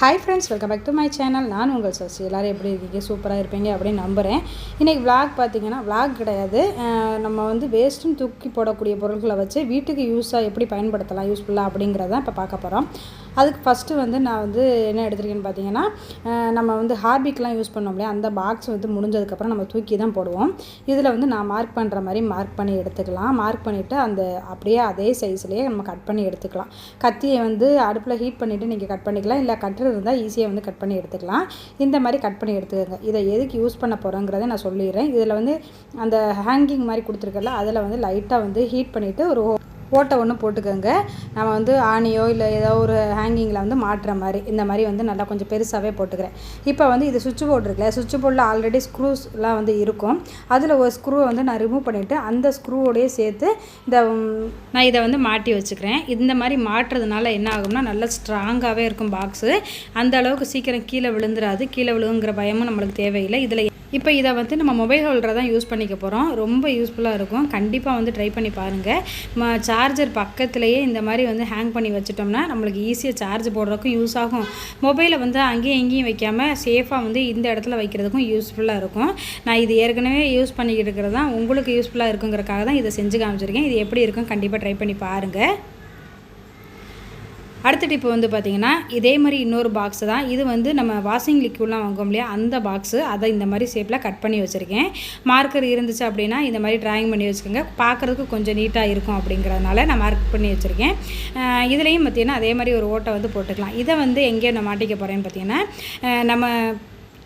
Hi friends, welcome back to my channel. நான் உங்கள் சசி. எல்லோரும் எப்படி இருக்கீங்க? சூப்பராக இருப்பீங்க அப்படின்னு நம்புகிறேன். இன்றைக்கி விளாக் பார்த்திங்கன்னா, விளாக் கிடையாது, நம்ம வந்து வேஸ்ட்டுன்னு தூக்கி போடக்கூடிய பொருட்களை வச்சு வீட்டுக்கு யூஸாக எப்படி பயன்படுத்தலாம், யூஸ்ஃபுல்லாக அப்படிங்கிறதான் இப்போ பார்க்க போகிறோம். அதுக்கு ஃபஸ்ட்டு வந்து நான் வந்து என்ன எடுத்துருக்கேன்னு பார்த்தீங்கன்னா, நம்ம வந்து ஹார்பிக்லாம் யூஸ் பண்ணோம் இல்லையா, அந்த பாக்ஸ் வந்து முடிஞ்சதுக்கப்புறம் நம்ம தூக்கி தான் போடுவோம். இதில் வந்து நான் மார்க் பண்ணுற மாதிரி மார்க் பண்ணி எடுத்துக்கலாம். மார்க் பண்ணிவிட்டு அந்த அப்படியே அதே சைஸ்லேயே நம்ம கட் பண்ணி எடுத்துக்கலாம். கத்தியை வந்து அடுப்பில் ஹீட் பண்ணிவிட்டு நீங்கள் கட் பண்ணிக்கலாம், இல்லை கட்டுறது இருந்தால் ஈஸியாக வந்து கட் பண்ணி எடுத்துக்கலாம். இந்த மாதிரி கட் பண்ணி எடுத்துக்கோங்க. இதை எதுக்கு யூஸ் பண்ண போகிறோங்கிறத நான் சொல்லிடுறேன். இதில் வந்து அந்த ஹேங்கிங் மாதிரி கொடுத்துருக்கல, அதில் வந்து லைட்டாக வந்து ஹீட் பண்ணிவிட்டு ஒரு ஓட்டை ஒன்று போட்டுக்கோங்க. நம்ம வந்து ஆணியோ இல்லை ஏதோ ஒரு ஹேங்கிங்கில் வந்து மாட்டுற மாதிரி இந்த மாதிரி வந்து நல்லா கொஞ்சம் பெருசாகவே போட்டுக்கிறேன். இப்போ வந்து இது சுவிட்ச் போர்டு இருக்குல்ல, சுவிட்ச் போர்டில் ஆல்ரெடி ஸ்க்ரூஸ்லாம் வந்து இருக்கும். அதில் ஒரு ஸ்க்ரூவை வந்து நான் ரிமூவ் பண்ணிவிட்டு அந்த ஸ்க்ரூவோடையே சேர்த்து நான் இதை வந்து மாட்டி வச்சுக்கிறேன். இந்த மாதிரி மாட்டுறதுனால என்ன ஆகும்னா, நல்லா ஸ்ட்ராங்காகவே இருக்கும் பாக்ஸு. அந்த அளவுக்கு சீக்கிரம் கீழே விழுந்துடாது. கீழே விழுங்குற பயமும் நம்மளுக்கு தேவையில்லை. இதில் இப்போ இதை வந்து நம்ம மொபைல் ஹோல்டரை தான் யூஸ் பண்ணிக்க போகிறோம். ரொம்ப யூஸ்ஃபுல்லாக இருக்கும். கண்டிப்பாக வந்து ட்ரை பண்ணி பாருங்கள். சார்ஜர் பக்கத்துலேயே இந்த மாதிரி வந்து ஹேங் பண்ணி வச்சுட்டோம்னா நம்மளுக்கு ஈஸியாக சார்ஜ் போடுறதுக்கும் யூஸ் ஆகும். மொபைலை வந்து அங்கேயும் எங்கேயும் வைக்காமல் சேஃபாக வந்து இந்த இடத்துல வைக்கிறதுக்கும் யூஸ்ஃபுல்லாக இருக்கும். நான் இது ஏற்கனவே யூஸ் பண்ணிக்கிட்டு இருக்கிறது தான், உங்களுக்கு யூஸ்ஃபுல்லாக இருக்குங்கிறக்காக தான் இதை செஞ்சு காமிச்சிருக்கேன். இது எப்படி இருக்கும் கண்டிப்பாக ட்ரை பண்ணி பாருங்கள். அடுத்த டிப்பு வந்து பார்த்திங்கன்னா, இதே மாதிரி இன்னொரு பாக்ஸு தான். இது வந்து நம்ம வாஷிங் லிக்விட்லாம் வாங்குவோம் இல்லையா, அந்த பாக்ஸு. அதை இந்த மாதிரி ஷேப்பில் கட் பண்ணி வச்சுருக்கேன். மார்க்கர் இருந்துச்சு அப்படின்னா இந்த மாதிரி ட்ராயிங் பண்ணி வச்சுக்கோங்க. பார்க்குறதுக்கு கொஞ்சம் நீட்டாக இருக்கும் அப்படிங்கிறதுனால நான் மார்க் பண்ணி வச்சுருக்கேன். இதுலேயும் பார்த்திங்கன்னா அதே மாதிரி ஒரு ஓட்டை வந்து போட்டுக்கலாம். இதை வந்து எங்கேயோ நான் மாட்டிக்க போகிறேன்னு பார்த்திங்கன்னா, நம்ம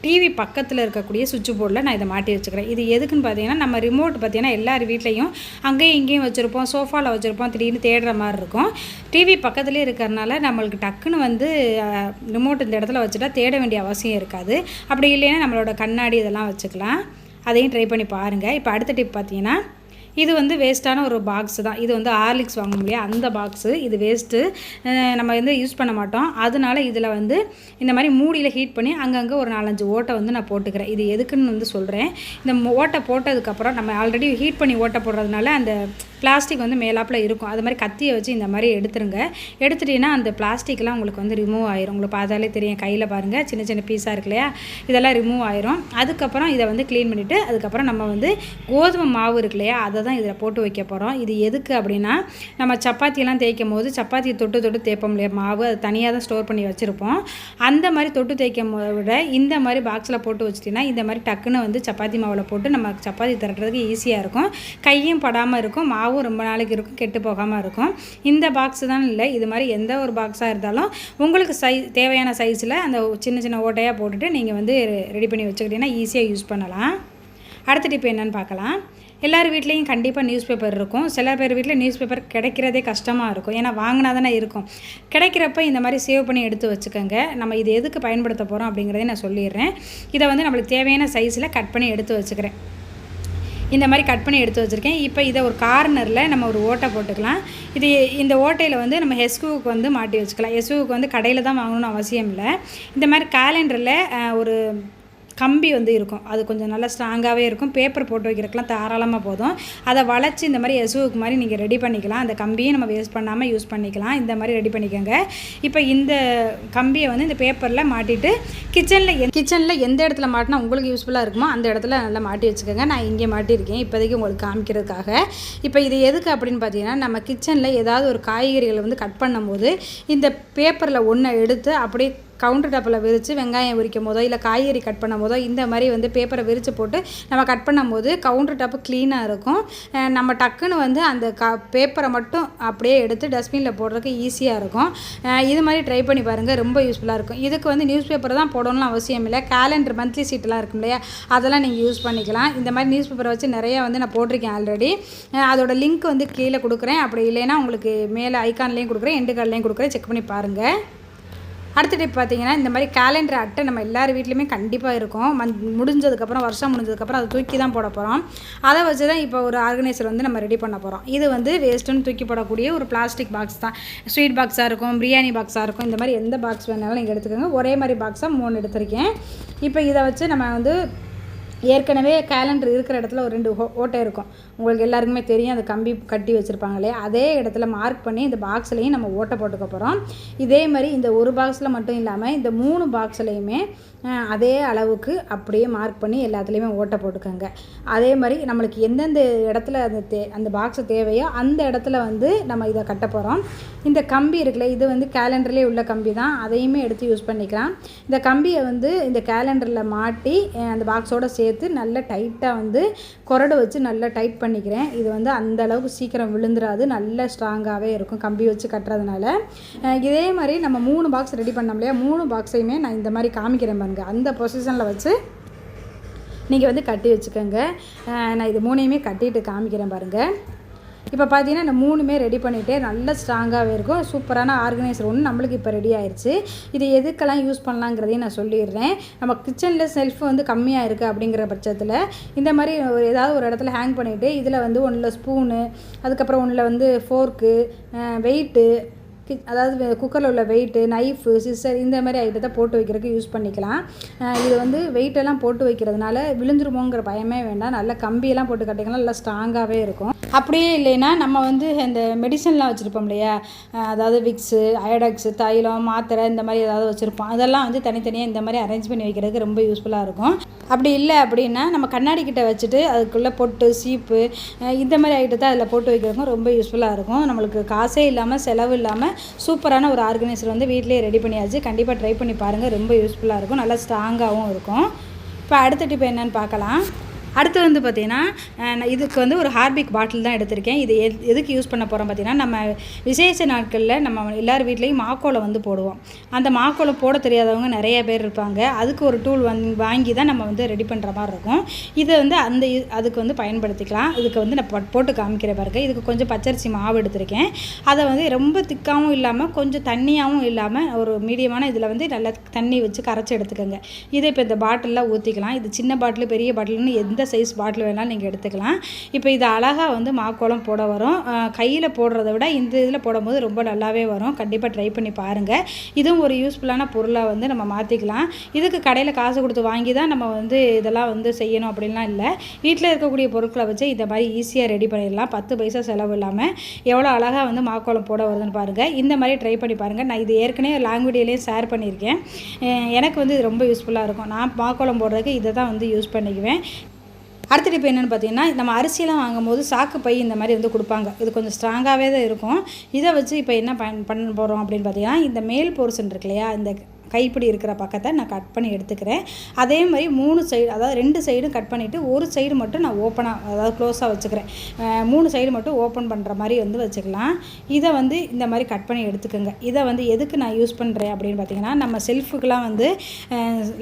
டிவி பக்கத்தில் இருக்கக்கூடிய சுவிட்ச் போர்டில் நான் இதை மாட்டி வச்சுக்கிறேன். இது எதுக்குன்னு பார்த்தீங்கன்னா, நம்ம ரிமோட் பார்த்திங்கன்னா எல்லார் வீட்லேயும் அங்கேயும் இங்கேயும் வச்சுருப்போம், சோஃபாவில் வச்சுருப்போம், திடீர்னு தேடுற மாதிரி இருக்கும். டிவி பக்கத்துலேயே இருக்கிறனால நம்மளுக்கு டக்குன்னு வந்து ரிமோட் இந்த இடத்துல வச்சுட்டா தேட வேண்டிய அவசியம் இருக்காது. அப்படி இல்லைன்னா நம்மளோட கண்ணாடி இதெல்லாம் வச்சுக்கலாம். அதையும் ட்ரை பண்ணி பாருங்கள். இப்போ அடுத்த டிப் பார்த்தீங்கன்னா, இது வந்து வேஸ்ட்டான ஒரு பாக்ஸு தான். இது வந்து ஹார்லிக்ஸ் வாங்க முடியாது அந்த பாக்ஸு. இது வேஸ்ட்டு, நம்ம வந்து யூஸ் பண்ண மாட்டோம். அதனால இதில் வந்து இந்த மாதிரி மூடியில் ஹீட் பண்ணி அங்கங்கே ஒரு 4-5 ஓட்டை வந்து நான் போட்டுக்கிறேன். இது எதுக்குன்னு வந்து சொல்கிறேன். இந்த ஓட்டை போட்டதுக்கப்புறம் நம்ம ஆல்ரெடி ஹீட் பண்ணி ஓட்டை போடுறதுனால அந்த பிளாஸ்டிக் வந்து மேலாப்பில் இருக்கும். அது மாதிரி கத்தியை வச்சு இந்த மாதிரி எடுத்துருங்க. எடுத்துட்டீங்கன்னா அந்த பிளாஸ்டிக்லாம் உங்களுக்கு வந்து ரிமூவ் ஆயிரும். உங்களுக்கு பார்த்தாலே தெரியும், கையில் பாருங்கள் சின்ன சின்ன பீஸாக இருக்கு இல்லையா, இதெல்லாம் ரிமூவ் ஆயிரும். அதுக்கப்புறம் இதை வந்து க்ளீன் பண்ணிவிட்டு அதுக்கப்புறம் நம்ம வந்து கோதுமை மாவு இருக்கு இல்லையா, அதை தான் இதில் போட்டு வைக்க போகிறோம். இது எதுக்கு அப்படின்னா, நம்ம சப்பாத்தியெல்லாம் தேய்க்கும் போது சப்பாத்தியை தொட்டு தேய்ப்போம் இல்லையா மாவு, அது தனியாக தான் ஸ்டோர் பண்ணி வச்சுருப்போம். அந்த மாதிரி தொட்டு தேய்க்கும் விட இந்த மாதிரி பாக்ஸில் போட்டு வச்சிட்டிங்கன்னா இந்த மாதிரி டக்குன்னு வந்து சப்பாத்தி மாவில் போட்டு நம்ம சப்பாத்தி திரட்டுறதுக்கு ஈஸியாக இருக்கும். கையும் படாமல் இருக்கும், மாவு ரொம்ப நாளைக்கு இருக்கும், கெட்டு போகாமல் இருக்கும். இந்த பாக்ஸு தான் இல்லை, இது மாதிரி எந்த ஒரு பாக்ஸாக இருந்தாலும் உங்களுக்கு தேவையான சைஸில் அந்த சின்ன சின்ன ஓட்டையாக போட்டுட்டு நீங்கள் வந்து ரெடி பண்ணி வச்சுக்கிட்டிங்கன்னா ஈஸியாக யூஸ் பண்ணலாம். அடுத்த டிப் என்னென்னு பார்க்கலாம். எல்லார் வீட்லேயும் கண்டிப்பாக நியூஸ் பேப்பர் இருக்கும். சில பேர் வீட்டில் நியூஸ் பேப்பர் கிடைக்கிறதே கஷ்டமாக இருக்கும். ஏன்னா வாங்கினா தானே இருக்கும். கிடைக்கிறப்ப இந்த மாதிரி சேவ் பண்ணி எடுத்து வச்சுக்கோங்க. நம்ம இது எதுக்கு பயன்படுத்த போகிறோம் அப்படிங்கிறத நான் சொல்லிடுறேன். இதை வந்து நம்மளுக்கு தேவையான சைஸில் கட் பண்ணி எடுத்து வச்சுக்கிறேன். இந்த மாதிரி கட் பண்ணி எடுத்து வச்சுருக்கேன். இப்போ இதை ஒரு கார்னரில் நம்ம ஒரு ஓட்டை போட்டுக்கலாம். இந்த ஓட்டையில் வந்து நம்ம எஸ்யூவுக்கு வந்து மாட்டி வச்சுக்கலாம். எஸ்யூவுக்கு வந்து கடையில் தான் வாங்கணும்னு அவசியம் இல்லை. இந்த மாதிரி கேலண்டரில் ஒரு கம்பி வந்து இருக்கும், அது கொஞ்சம் நல்லா ஸ்ட்ராங்காகவே இருக்கும். பேப்பர் போட்டு வைக்கிறதுக்கெலாம் தாராளமாக போதும். அதை வளைச்சி இந்த மாதிரி எஸ்யூவுக்கு மாதிரி நீங்கள் ரெடி பண்ணிக்கலாம். அந்த கம்பியை நம்ம வேஸ்ட் பண்ணாமல் யூஸ் பண்ணிக்கலாம். இந்த மாதிரி ரெடி பண்ணிக்கோங்க. இப்போ இந்த கம்பியை வந்து இந்த பேப்பரில் மாட்டிட்டு கிச்சனில் எந்த இடத்துல மாட்டினா உங்களுக்கு யூஸ்ஃபுல்லாக இருக்குமோ அந்த இடத்துல நல்லா மாட்டி வச்சுக்கோங்க. நான் இங்கே மாட்டியிருக்கேன் இப்போதைக்கு உங்களுக்கு காமிக்கிறதுக்காக. இப்போ இது எதுக்கு அப்படின்னு பார்த்தீங்கன்னா, நம்ம கிச்சனில் ஏதாவது ஒரு காய்கறிகளை வந்து கட் பண்ணும்போது இந்த பேப்பரில் ஒன்றை எடுத்து அப்படியே கவுண்டர் டாப்பில் விரித்து வெங்காயம் உரிக்கும் போதோ இல்லை காய்கறி கட் பண்ணும் போதோ இந்த மாதிரி வந்து பேப்பரை விரித்து போட்டு நம்ம கட் பண்ணும்போது கவுண்டர் டாப்பு க்ளீனாக இருக்கும். நம்ம டக்குன்னு வந்து அந்த பேப்பரை மட்டும் அப்படியே எடுத்து டஸ்ட்பினில் போடுறதுக்கு ஈஸியாக இருக்கும். இது மாதிரி ட்ரை பண்ணி பாருங்கள், ரொம்ப யூஸ்ஃபுல்லாக இருக்கும். இதுக்கு வந்து நியூஸ் பேப்பர் தான் போடணும்னு அவசியம் இல்லை. கேலண்டர் மந்த்லி சீட்டெலாம் இருக்கும் இல்லையா, அதெல்லாம் நீங்கள் யூஸ் பண்ணிக்கலாம். இந்த மாதிரி நியூஸ் பேப்பரை வச்சு நிறையா வந்து நான் போட்டிருக்கேன் ஆல்ரெடி. அதோட லிங்க் வந்து கீழே கொடுக்குறேன். அப்படி இல்லைன்னா உங்களுக்கு மேலே ஐக்கான்லேயும் கொடுக்குறேன், எண்டு கார்ட்லேயும் கொடுக்குறேன், செக் பண்ணி பாருங்கள். அடுத்த டிப் பார்த்திங்கன்னா, இந்த மாதிரி கேலண்டர் அட்டை நம்ம எல்லார் வீட்லேயுமே கண்டிப்பாக இருக்கும். முடிஞ்சதுக்கப்புறம் வருஷம் முடிஞ்சதுக்கப்புறம் அதை தூக்கி தான் போட போகிறோம். அதை வச்சு தான் இப்போ ஒரு ஆர்கனைசர் வந்து நம்ம ரெடி பண்ண போகிறோம். இது வந்து வேஸ்ட்டுன்னு தூக்கி போடக்கூடிய ஒரு பிளாஸ்டிக் பாக்ஸ் தான். ஸ்வீட் பாக்ஸாக இருக்கும், பிரியாணி பாக்ஸாக இருக்கும், இந்த மாதிரி எந்த பாக்ஸ் வேணாலும் நீங்கள் எடுத்துக்கோங்க. ஒரே மாதிரி பாக்ஸாக 3 எடுத்திருக்கேன். இப்போ இதை வச்சு நம்ம வந்து ஏற்கனவே கேலண்டர் இருக்கிற இடத்துல ஒரு 2 ஓட்டை இருக்கும். உங்களுக்கு எல்லாருக்குமே தெரியும், அந்த கம்பி கட்டி வச்சுருப்பாங்களே அதே இடத்துல மார்க் பண்ணி இந்த பாக்ஸ்லேயும் நம்ம ஓட்டை போட்டுக்க போகிறோம். இதே மாதிரி இந்த ஒரு பாக்ஸில் மட்டும் இல்லாமல் இந்த 3 பாக்ஸ்லேயுமே அதே அளவுக்கு அப்படியே மார்க் பண்ணி எல்லாத்துலேயுமே ஓட்டை போட்டுக்கோங்க. அதே மாதிரி நம்மளுக்கு எந்தெந்த இடத்துல அந்த பாக்ஸு தேவையோ அந்த இடத்துல வந்து நம்ம இதை கட்ட போகிறோம். இந்த கம்பி இருக்குல்ல, இது வந்து கேலண்டர்லேயே உள்ள கம்பி தான், அதையுமே எடுத்து யூஸ் பண்ணிக்கலாம். இந்த கம்பியை வந்து இந்த கேலண்டரில் மாட்டி அந்த பாக்ஸோடு சேர்த்து நல்லா டைட்டாக வந்து கொரடு வச்சு நல்லா டைட் பண்ணிக்கிறேன். இது வந்து அந்த அளவுக்கு சீக்கிரம் விழுந்துடாது, நல்ல ஸ்ட்ராங்காகவே இருக்கும் கம்பி வச்சு கட்டுறதுனால. இதே மாதிரி நம்ம 3 பாக்ஸ் ரெடி பண்ணோம் இல்லையா, 3 பாக்ஸையுமே நான் இந்த மாதிரி காமிக்கிறேன் பாருங்கள். அந்த பொசிஷனில் வச்சு நீங்கள் வந்து கட்டி வச்சுக்கோங்க. நான் இது 3ஐயுமே கட்டிட்டு காமிக்கிறேன் பாருங்கள். இப்போ பார்த்தீங்கன்னா இந்த 3மே ரெடி பண்ணிவிட்டு நல்ல ஸ்ட்ராங்காகவே இருக்கும். சூப்பரான ஆர்கனைசர் ஒன்று நம்மளுக்கு இப்போ ரெடி ஆயிடுச்சு. இது எதுக்கெல்லாம் யூஸ் பண்ணலாங்கிறதையும் நான் சொல்லிடுறேன். நம்ம கிச்சனில் செல்ஃப் வந்து கம்மியாக இருக்குது அப்படிங்கிற பட்சத்தில் இந்த மாதிரி ஏதாவது ஒரு இடத்துல ஹேங் பண்ணிவிட்டு இதில் வந்து ஒன்றில் ஸ்பூனு, அதுக்கப்புறம் ஒன்றில் வந்து ஃபோர்க்கு, வெயிட்டு, அதாவது குக்கரில் உள்ள வெயிட்டு, நைஃபு, சிஸ்ஸர் இந்த மாதிரி ஐட்டத்தை போட்டு வைக்கிறதுக்கு யூஸ் பண்ணிக்கலாம். இது வந்து வெயிட்டெல்லாம் போட்டு வைக்கிறதுனால விழுந்துருமோங்கிற பயமே வேண்டாம். நல்லா கம்பியெல்லாம் போட்டு கட்டிக்கலாம், நல்லா ஸ்ட்ராங்காகவே இருக்கும். அப்படியே இல்லைன்னா நம்ம வந்து இந்த மெடிசன்லாம் வச்சுருப்போம் இல்லையா, அதாவது விக்ஸு, அயடாக்ஸு, தைலம், மாத்திரை இந்த மாதிரி ஏதாவது வச்சுருப்போம். அதெல்லாம் வந்து தனித்தனியாக இந்த மாதிரி அரேஞ்ச் பண்ணி வைக்கிறதுக்கு ரொம்ப யூஸ்ஃபுல்லாக இருக்கும். அப்படி இல்லை அப்படின்னா நம்ம கண்ணாடி கிட்ட வச்சுட்டு அதுக்குள்ளே பொட்டு, சீப்பு இந்த மாதிரி ஐட்டத்தை அதில் போட்டு வைக்கிறதுக்கும் ரொம்ப யூஸ்ஃபுல்லாக இருக்கும். நம்மளுக்கு காசே இல்லாமல் செலவு இல்லாமல் சூப்பரான ஒரு ஆர்கனைசர் வந்து வீட்டிலேயே ரெடி பண்ணியாச்சு. கண்டிப்பாக ட்ரை பண்ணி பாருங்கள், ரொம்ப யூஸ்ஃபுல்லாக இருக்கும், நல்லா ஸ்ட்ராங்காகவும் இருக்கும். இப்போ அடுத்த டிப் என்னென்னு பார்க்கலாம். அடுத்து வந்து பார்த்திங்கன்னா இதுக்கு வந்து ஒரு ஹார்பிக் பாட்டில் தான் எடுத்திருக்கேன். இது எதுக்கு யூஸ் பண்ண போகிறோம் பார்த்திங்கன்னா, நம்ம விசேஷ நாட்களில் நம்ம எல்லார் வீட்லேயும் மாக்கோலம் வந்து போடுவோம். அந்த மாக்கோலம் போட தெரியாதவங்க நிறைய பேர் இருப்பாங்க. அதுக்கு ஒரு டூல் வாங்கி தான் நம்ம வந்து ரெடி பண்ணுற மாதிரி இருக்கும். இதை வந்து அதுக்கு வந்து பயன்படுத்திக்கலாம். இதுக்கு வந்து நான் போட்டு காமிக்கிற பாருங்க. இதுக்கு கொஞ்சம் பச்சரிசி மாவு எடுத்திருக்கேன். அதை வந்து ரொம்ப திக்காகவும் இல்லாமல் கொஞ்சம் தண்ணியாகவும் இல்லாமல் ஒரு மீடியமான இதில் வந்து நல்லா தண்ணி வச்சு கரைச்சி எடுத்துக்கோங்க. இதை இப்போ இந்த பாட்டிலில் ஊற்றிக்கலாம். இது சின்ன பாட்டில், பெரிய பாட்டில்னு எந்த சைஸ் பாட்டில் வேணாலும் நீங்கள் எடுத்துக்கலாம். இப்போ இது அழகாக வந்து மாக்கோலம் போட வரும். கையில் போடுறத விட இந்த இதில் போடும்போது ரொம்ப நல்லாவே வரும். கண்டிப்பாக ட்ரை பண்ணி பாருங்கள். இதுவும் ஒரு யூஸ்ஃபுல்லான பொருளாக வந்து நம்ம மாற்றிக்கலாம். இதுக்கு கடையில் காசு கொடுத்து வாங்கி தான் நம்ம வந்து இதெல்லாம் வந்து செய்யணும் அப்படின்லாம் இல்லை. வீட்டில் இருக்கக்கூடிய பொருட்களை வச்சு இந்த மாதிரி ஈஸியாக ரெடி பண்ணிடலாம். 10 பைசா செலவு இல்லாமல் எவ்வளோ அழகாக வந்து மாக்கோலம் போட வருதுன்னு பாருங்கள். இந்த மாதிரி ட்ரை பண்ணி பாருங்கள். நான் இது ஏற்கனவே லாங் வீடியோலேயே ஷேர் பண்ணியிருக்கேன். எனக்கு வந்து இது ரொம்ப யூஸ்ஃபுல்லாக இருக்கும். நான் மாக்கோலம் போடுறதுக்கு இதை தான் வந்து யூஸ் பண்ணிக்குவேன். அடுத்த டிப் என்னென்னு பார்த்தீங்கன்னா, நம்ம அரிசியெல்லாம் வாங்கும்போது சாக்கு பை இந்த மாதிரி வந்து கொடுப்பாங்க. இது கொஞ்சம் ஸ்ட்ராங்காகவே தான் இருக்கும். இதை வச்சு இப்போ என்ன பண்ண போகிறோம் அப்படின்னு பார்த்தீங்கன்னா, இந்த மேல் போர்ஷன் இருக்கு இல்லையா, இந்த கைப்பிடி இருக்கிற பக்கத்தை நான் கட் பண்ணி எடுத்துக்கிறேன். அதே மாதிரி 3 சைடு, அதாவது 2 சைடும் கட் பண்ணிவிட்டு ஒரு சைடு மட்டும் நான் ஓப்பனாக, அதாவது க்ளோஸாக வச்சுக்கிறேன். 3 சைடு மட்டும் ஓப்பன் பண்ணுற மாதிரி வந்து வச்சுக்கலாம். இதை வந்து இந்த மாதிரி கட் பண்ணி எடுத்துக்கோங்க. இதை வந்து எதுக்கு நான் யூஸ் பண்ணுறேன் அப்படின்னு பார்த்தீங்கன்னா, நம்ம செல்ஃபுக்கெலாம் வந்து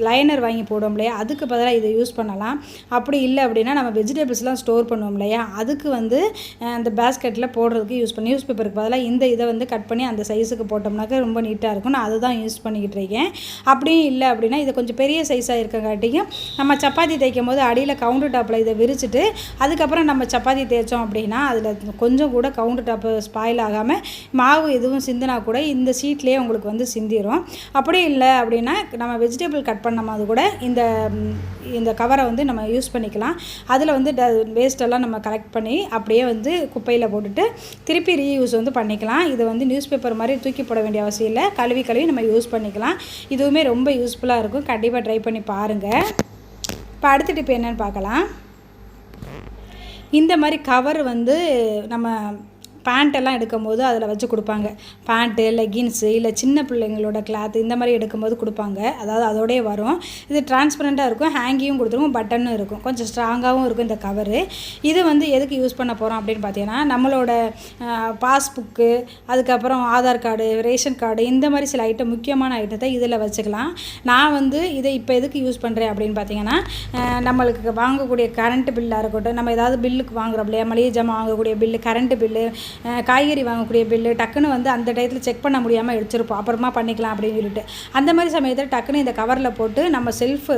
லைனர் வாங்கி போடுவோம் இல்லையா, அதுக்கு பதிலாக இதை யூஸ் பண்ணலாம். அப்படி இல்லை அப்படின்னா நம்ம வெஜிடபிள்ஸ்லாம் ஸ்டோர் பண்ணுவோம் இல்லையா, அதுக்கு வந்து அந்த பேஸ்கெட்டில் போடுறதுக்கு யூஸ் பண்ணி, நியூஸ் பேப்பருக்கு பதிலாக இதை வந்து கட் பண்ணி அந்த சைஸுக்கு போட்டோம்னாக்க ரொம்ப நீட்டாக இருக்கும். நான் அதுதான் யூஸ் பண்ணிக்கிட்டு இருக்கேன். அப்படியும் இல்லை அப்படின்னா இது கொஞ்சம் பெரிய சைஸாக இருக்கங்காட்டியும் நம்ம சப்பாத்தி தேய்க்கும் போது அடியில் கவுண்டர் டாப்பில் இதை விரிச்சிட்டு அதுக்கப்புறம் நம்ம சப்பாத்தி தேய்ச்சோம் அப்படின்னா அதில் கொஞ்சம் கூட கவுண்டர் டாப்பு ஸ்பாயில் ஆகாமல் மாவு எதுவும் சிந்தினா கூட இந்த சீட்லேயே உங்களுக்கு வந்து சிந்திரும். அப்படி இல்லை அப்படின்னா நம்ம வெஜிடபிள் கட் பண்ணும்போது கூட இந்த கவரை வந்து நம்ம யூஸ் பண்ணிக்கலாம். அதில் வந்து வேஸ்ட்டெல்லாம் நம்ம கலெக்ட் பண்ணி அப்படியே வந்து குப்பையில் போட்டுட்டு திருப்பி ரீயூஸ் வந்து பண்ணிக்கலாம். இது வந்து நியூஸ் பேப்பர் மாதிரி தூக்கி போட வேண்டிய அவசியம் இல்லை. கழுவி நம்ம யூஸ் பண்ணிக்கலாம். இதுவுமே ரொம்ப யூஸ்ஃபுல்லாக இருக்கும். கண்டிப்பாக ட்ரை பண்ணி பாருங்கள். இப்போ அடுத்த டிப் என்னன்னு பார்க்கலாம். இந்த மாதிரி கவர் வந்து நம்ம பேண்ட்டெல்லாம் எடுக்கும்போது அதில் வச்சு கொடுப்பாங்க. பேண்ட்டு, லெகின்ஸு, இல்லை சின்ன பிள்ளைங்களோட கிளாத் இந்த மாதிரி எடுக்கும்போது கொடுப்பாங்க. அதாவது அதோடய வரும். இது டிரான்ஸ்பரண்ட்டாக இருக்கும், ஹேங்கியும் கொடுத்துருக்கும், பட்டனும் இருக்கும், கொஞ்சம் ஸ்ட்ராங்காகவும் இருக்கும் இந்த கவரு. இது வந்து எதுக்கு யூஸ் பண்ண போகிறோம் அப்படின்னு பார்த்தீங்கன்னா, நம்மளோட பாஸ்புக்கு, அதுக்கப்புறம் ஆதார் கார்டு, ரேஷன் கார்டு இந்த மாதிரி சில ஐட்டம், முக்கியமான ஐட்டத்தை இதில் வச்சுக்கலாம். நான் வந்து இதை இப்போ எதுக்கு யூஸ் பண்ணுறேன் அப்படின்னு பார்த்தீங்கன்னா, நம்மளுக்கு வாங்கக்கூடிய கரண்ட்டு பில்லாக இருக்கட்டும், நம்ம ஏதாவது பில்லுக்கு வாங்குறோம் இல்லையா, மளிகை ஜாமான் வாங்கக்கூடிய பில்லு, கரண்ட்டு பில்லு, காய்கறி வாங்கக்கூடிய பில்லு, டக்குன்னு வந்து அந்த டயத்தில் செக் பண்ண முடியாமல் எடுத்துருப்போம், அப்புறமா பண்ணிக்கலாம் அப்படின்னு சொல்லிட்டு அந்த மாதிரி சமயத்தில் டக்குன்னு இந்த கவரில் போட்டு நம்ம செல்ஃபு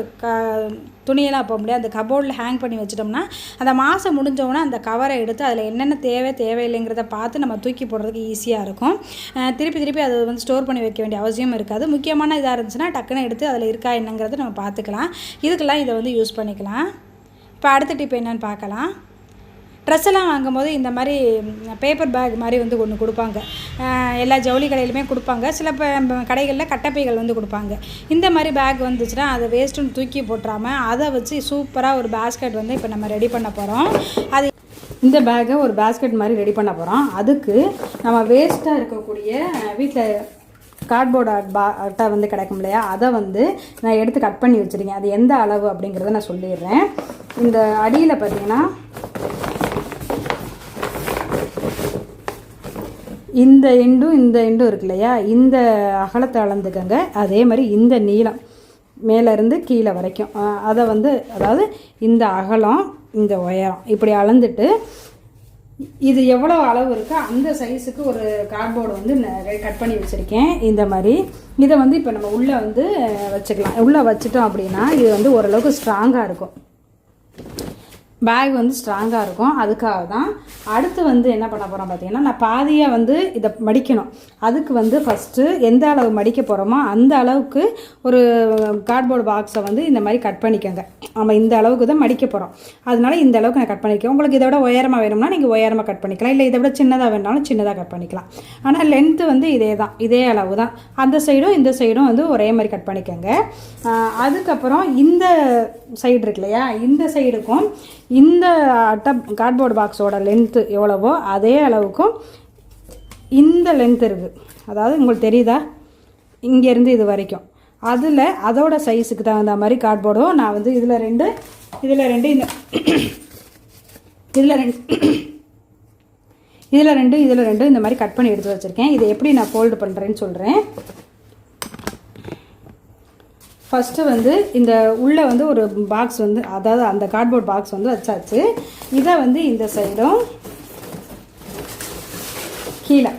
துணியெல்லாம் போக முடியாது, அந்த கபோர்டில் ஹேங் பண்ணி வச்சிட்டோம்னா அந்த மாதம் முடிஞ்சோன்னா அந்த கவரை எடுத்து அதில் என்னென்ன தேவையில்லைங்கிறத பார்த்து நம்ம தூக்கி போடுறதுக்கு ஈஸியாக இருக்கும். திருப்பி அதை வந்து ஸ்டோர் பண்ணி வைக்க வேண்டிய அவசியம் இருக்காது. முக்கியமான இதாக இருந்துச்சுன்னா டக்குன்னு எடுத்து அதில் இருக்கா என்னங்கிறத நம்ம பார்த்துக்கலாம். இதுக்கெல்லாம் இதை வந்து யூஸ் பண்ணிக்கலாம். இப்போ அடுத்த டிப் என்னன்னு பார்க்கலாம். ட்ரெஸ் எல்லாம் வாங்கும்போது இந்த மாதிரி பேப்பர் பேக் மாதிரி வந்து ஒன்று கொடுப்பாங்க. எல்லா ஜவுளி கடையிலுமே கொடுப்பாங்க. சில கடைகளில் கட்டப்பைகள் வந்து கொடுப்பாங்க. இந்த மாதிரி பேக் வந்துச்சுன்னா அதை வேஸ்ட்டுன்னு தூக்கி போட்டுறாமல் அதை வச்சு சூப்பராக ஒரு பேஸ்கெட் வந்து இப்போ நம்ம ரெடி பண்ண போகிறோம். அது இந்த பேக்கை ஒரு பேஸ்கெட் மாதிரி ரெடி பண்ண போகிறோம். அதுக்கு நம்ம வேஸ்ட்டாக இருக்கக்கூடிய வீட்டில் கார்ட்போர்டு அட்டை வந்து கிடைக்கும் இல்லையா, அதை வந்து நான் எடுத்து கட் பண்ணி வச்சுருக்கேன். அது எந்த அளவு அப்படிங்கிறத நான் சொல்லிடுறேன். இந்த அடியில் பார்த்தீங்கன்னா இந்த எண்டும் இருக்கு இல்லையா, இந்த அகலத்தை அளந்துக்கங்க. அதே மாதிரி இந்த நீளம் மேலேருந்து கீழே வரைக்கும் அதை வந்து, அதாவது இந்த அகலம் இந்த உயரம் இப்படி அளந்துட்டு இது எவ்வளோ அளவு இருக்கோ அந்த சைஸுக்கு ஒரு கார்ட்போர்டு வந்து கட் பண்ணி வச்சுருக்கேன். இந்த மாதிரி இதை வந்து இப்போ நம்ம உள்ளே வந்து வச்சுக்கலாம். உள்ளே வச்சுட்டோம் அப்படின்னா இது வந்து ஓரளவுக்கு ஸ்ட்ராங்காக இருக்கும். பேக் வந்து ஸ்ட்ராங்காக இருக்கும். அதுக்காக தான் அடுத்து வந்து என்ன பண்ண போகிறோம் பார்த்தீங்கன்னா, நான் பாதியாக வந்து இதை மடிக்கணும். அதுக்கு வந்து ஃபஸ்ட்டு எந்த அளவு மடிக்க போகிறோமோ அந்த அளவுக்கு ஒரு கார்ட்போர்டு பாக்ஸை வந்து இந்த மாதிரி கட் பண்ணிக்கோங்க. நம்ம இந்த அளவுக்கு தான் மடிக்க போகிறோம். அதனால இந்த அளவுக்கு நான் கட் பண்ணிக்கிறேன். உங்களுக்கு இதை விட உயரமாக வேணும்னா நீங்கள் உயரமாக கட் பண்ணிக்கலாம், இல்லை இதை விட சின்னதாக வேணாலும் சின்னதாக கட் பண்ணிக்கலாம். ஆனால் லென்த்து வந்து இதே அளவு தான். அந்த சைடும் இந்த சைடும் வந்து ஒரே மாதிரி கட் பண்ணிக்கோங்க. அதுக்கப்புறம் இந்த சைடு இருக்கு இல்லையா, இந்த சைடுக்கும் இந்த கார்ட்போர்டு பாக்ஸோட லென்த்து எவ்வளவோ அதே அளவுக்கும் இந்த லென்த் இருக்குது. அதாவது உங்களுக்கு தெரியுதா, இங்கேருந்து இது வரைக்கும் அதில் அதோட சைஸுக்கு தகுந்த மாதிரி கார்ட்போர்டும் நான் வந்து இதில் ரெண்டு இந்த மாதிரி கட் பண்ணி எடுத்து வச்சுருக்கேன். இதை எப்படி நான் ஃபோல்டு பண்ணுறேன்னு சொல்கிறேன். ஃபஸ்ட்டு வந்து இந்த உள்ளே வந்து ஒரு பாக்ஸ் வந்து, அதாவது அந்த கார்ட்போர்ட் பாக்ஸ் வந்து வச்சாச்சு. இதை வந்து இந்த சைடும் கீழே,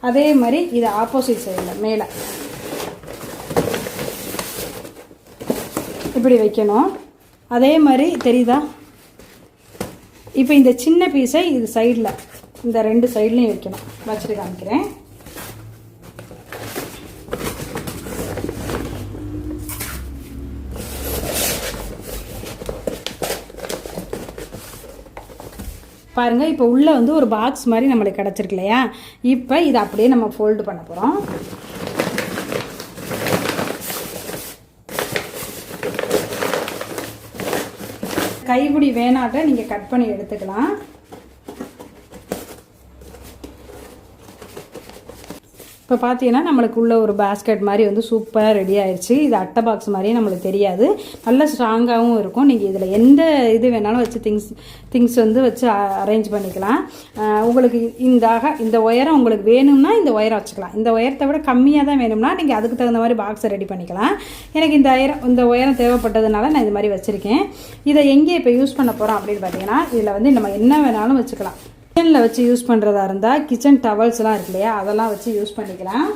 அதே மாதிரி இதை ஆப்போசிட் சைடில் மேலே இப்படி வைக்கணும். அதே மாதிரி தெரியுதா, இப்போ இந்த சின்ன பீஸை இது சைடில் இந்த ரெண்டு சைட்லேயும் வைக்கணும். வச்சுட்டு காமிக்கிறேன். பாருங்கள், இப்போ உள்ளே வந்து ஒரு பாக்ஸ் மாதிரி நம்மளுக்கு கிடச்சிருக்கு இல்லையா. இப்போ இதை அப்படியே நம்ம ஃபோல்டு பண்ண போகிறோம். கைப்பிடி வேணாட்ட நீங்கள் கட் பண்ணி எடுத்துக்கலாம். இப்போ பார்த்தீங்கன்னா நம்மளுக்கு உள்ள ஒரு பேஸ்கெட் மாதிரி வந்து சூப்பராக ரெடி ஆயிடுச்சு. இது அட்டை பாக்ஸ் மாதிரியே நம்மளுக்கு தெரியாது, நல்ல ஸ்ட்ராங்காகவும் இருக்கும். நீங்கள் இதில் எந்த இது வேணாலும் வச்சு திங்ஸ் வந்து வச்சு அரேஞ்ச் பண்ணிக்கலாம். உங்களுக்கு இந்த உயரம் உங்களுக்கு வேணும்னா இந்த உயரம் வச்சுக்கலாம். இந்த உயரத்தை விட கம்மியாக தான் வேணும்னா நீங்கள் அதுக்கு தகுந்த மாதிரி பாக்ஸை ரெடி பண்ணிக்கலாம். எனக்கு இந்த உயரம் தேவைப்பட்டதுனால நான் இது மாதிரி வச்சுருக்கேன். இதை எங்கே இப்போ யூஸ் பண்ண போகிறோம் அப்படின்னு பார்த்தீங்கன்னா, இதில் வந்து நம்ம என்ன வேணாலும் வச்சுக்கலாம். கிச்சனில் வச்சு யூஸ் பண்ணுறதா இருந்தால் கிச்சன் டவல்ஸ்லாம் இருக்கு இல்லையா, அதெல்லாம் வச்சு யூஸ் பண்ணிக்கலாம்.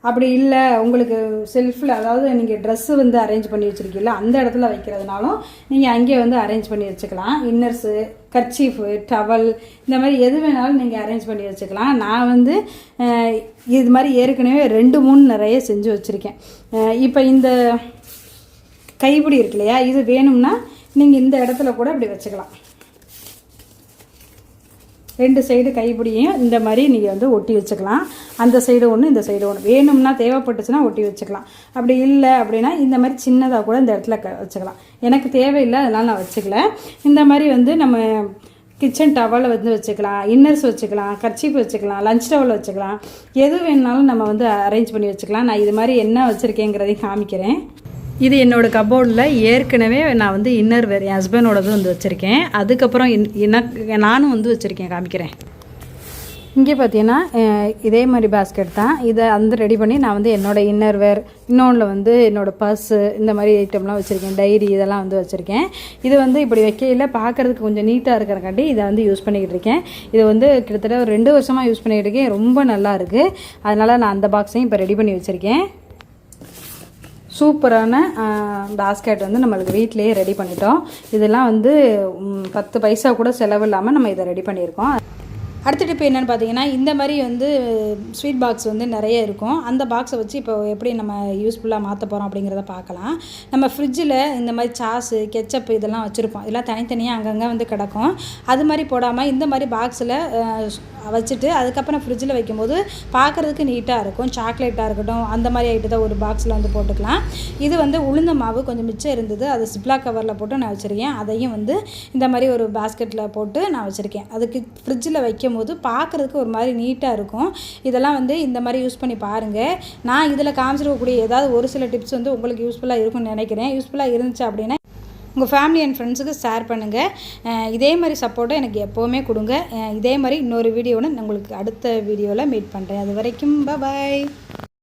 அப்படி இல்லை உங்களுக்கு செல்ஃபில், அதாவது நீங்கள் ட்ரெஸ்ஸு வந்து அரேஞ்ச் பண்ணி வச்சுருக்கீங்களா அந்த இடத்துல வைக்கிறதுனாலும் நீங்கள் அங்கேயே வந்து அரேஞ்ச் பண்ணி வச்சுக்கலாம். இன்னர்ஸு, கர்ச்சீஃபு, டவல் இந்த மாதிரி எது வேணாலும் நீங்கள் அரேஞ்ச் பண்ணி வச்சுக்கலாம். நான் வந்து இது மாதிரி ஏற்கனவே 2-3 நிறைய செஞ்சு வச்சுருக்கேன். இப்போ இந்த கைப்பிடி இருக்கு இல்லையா, இது வேணும்னா நீங்கள் இந்த இடத்துல கூட இப்படி வச்சுக்கலாம். 2 சைடு கைப்பிடியும் இந்த மாதிரி நீங்கள் வந்து ஒட்டி வச்சுக்கலாம். அந்த சைடு ஒன்று, இந்த சைடு ஒன்று. வேணும்னா தேவைப்பட்டுச்சுன்னா ஒட்டி வச்சுக்கலாம். அப்படி இல்லை அப்படின்னா இந்த மாதிரி சின்னதாக கூட இந்த இடத்துல வச்சுக்கலாம். எனக்கு தேவையில்லை, அதனால் நான் வச்சுக்கல. இந்த மாதிரி வந்து நம்ம கிச்சன் டவலை வந்து வச்சுக்கலாம், இன்னர்ஸ் வச்சுக்கலாம், கர்ச்சீஃப் வச்சுக்கலாம், லஞ்ச் டவல் வச்சுக்கலாம். எது வேணுனாலும் நம்ம வந்து அரேஞ்ச் பண்ணி வச்சுக்கலாம். நான் இது மாதிரி என்ன வச்சுருக்கேங்கிறதையும் காமிக்கிறேன். இது என்னோடய கபோர்டில் ஏற்கனவே நான் வந்து இன்னர் வேர் என் ஹஸ்பண்டோடது வந்து வச்சுருக்கேன். அதுக்கப்புறம் நானும் வந்து வச்சுருக்கேன், காமிக்கிறேன். இங்கே பார்த்தீங்கன்னா இதே மாதிரி பேஸ்கெட் தான். இதை வந்து ரெடி பண்ணி நான் வந்து என்னோடய இன்னர் வேர், இன்னொன்றில் வந்து என்னோடய பர்ஸு, இந்த மாதிரி ஐட்டம்லாம் வச்சுருக்கேன். டைரி இதெல்லாம் வந்து வச்சுருக்கேன். இது வந்து இப்படி வைக்கையில் பார்க்குறதுக்கு கொஞ்சம் நீட்டாக இருக்கிறக்காண்டி இதை வந்து யூஸ் பண்ணிக்கிட்டு இருக்கேன். இது வந்து கிட்டத்தட்ட ஒரு 2 வருஷமாக யூஸ் பண்ணிக்கிட்டு இருக்கேன். ரொம்ப நல்லா இருக்குது. அதனால் நான் அந்த பாக்ஸையும் இப்போ ரெடி பண்ணி வச்சுருக்கேன். சூப்பரான பாஸ்கெட் வந்து நம்மளுக்கு வீட்டிலேயே ரெடி பண்ணிட்டோம். இதெல்லாம் வந்து 10 பைசா கூட செலவு இல்லாமல் நம்ம இதை ரெடி பண்ணியிருக்கோம். அடுத்த டிப் என்னென்னு பார்த்தீங்கன்னா, இந்த மாதிரி வந்து ஸ்வீட் பாக்ஸ் வந்து நிறைய இருக்கும். அந்த பாக்ஸை வச்சு இப்போ எப்படி நம்ம யூஸ்ஃபுல்லாக மாற்ற போகிறோம் அப்படிங்கிறத பார்க்கலாம். நம்ம ஃப்ரிட்ஜில் இந்த மாதிரி சாஸு, கெச்சப்பு இதெல்லாம் வச்சுருப்போம். இதெல்லாம் தனித்தனியாக அங்கங்கே வந்து கிடக்கும். அது மாதிரி போடாமல் இந்த மாதிரி பாக்ஸில் வச்சுட்டு அதுக்கப்புறம் ஃப்ரிட்ஜில் வைக்கும்போது பார்க்குறதுக்கு நீட்டாக இருக்கும். சாக்லேட்டாக இருக்கட்டும், அந்த மாதிரி ஐட்டத்தை ஒரு பாக்ஸில் வந்து போட்டுக்கலாம். இது வந்து உளுந்த மாவு கொஞ்சம் மிச்சம் இருந்தது, அது சிப்லாக் கவரில் போட்டு நான் வச்சுருக்கேன். அதையும் வந்து இந்த மாதிரி ஒரு பாஸ்கெட்டில் போட்டு நான் வச்சுருக்கேன். அதுக்கு ஃப்ரிட்ஜில் வைக்கும்போது பார்க்குறதுக்கு ஒரு மாதிரி நீட்டாக இருக்கும். இதெல்லாம் வந்து இந்த மாதிரி யூஸ் பண்ணி பாருங்கள். நான் இதில் காமிச்சிருக்கக்கூடிய ஏதாவது ஒரு சில டிப்ஸ் வந்து உங்களுக்கு யூஸ்ஃபுல்லாக இருக்கும்னு நினைக்கிறேன். யூஸ்ஃபுல்லாக இருந்துச்சு அப்படின்னா உங்கள் ஃபேமிலி அண்ட் ஃப்ரெண்ட்ஸுக்கு ஷேர் பண்ணுங்கள். இதே மாதிரி சப்போர்ட்டை எனக்கு எப்போவுமே கொடுங்க. இதே மாதிரி இன்னொரு வீடியோன்னு உங்களுக்கு அடுத்த வீடியோவில் மீட் பண்ணுறேன். அது வரைக்கும் பாய்.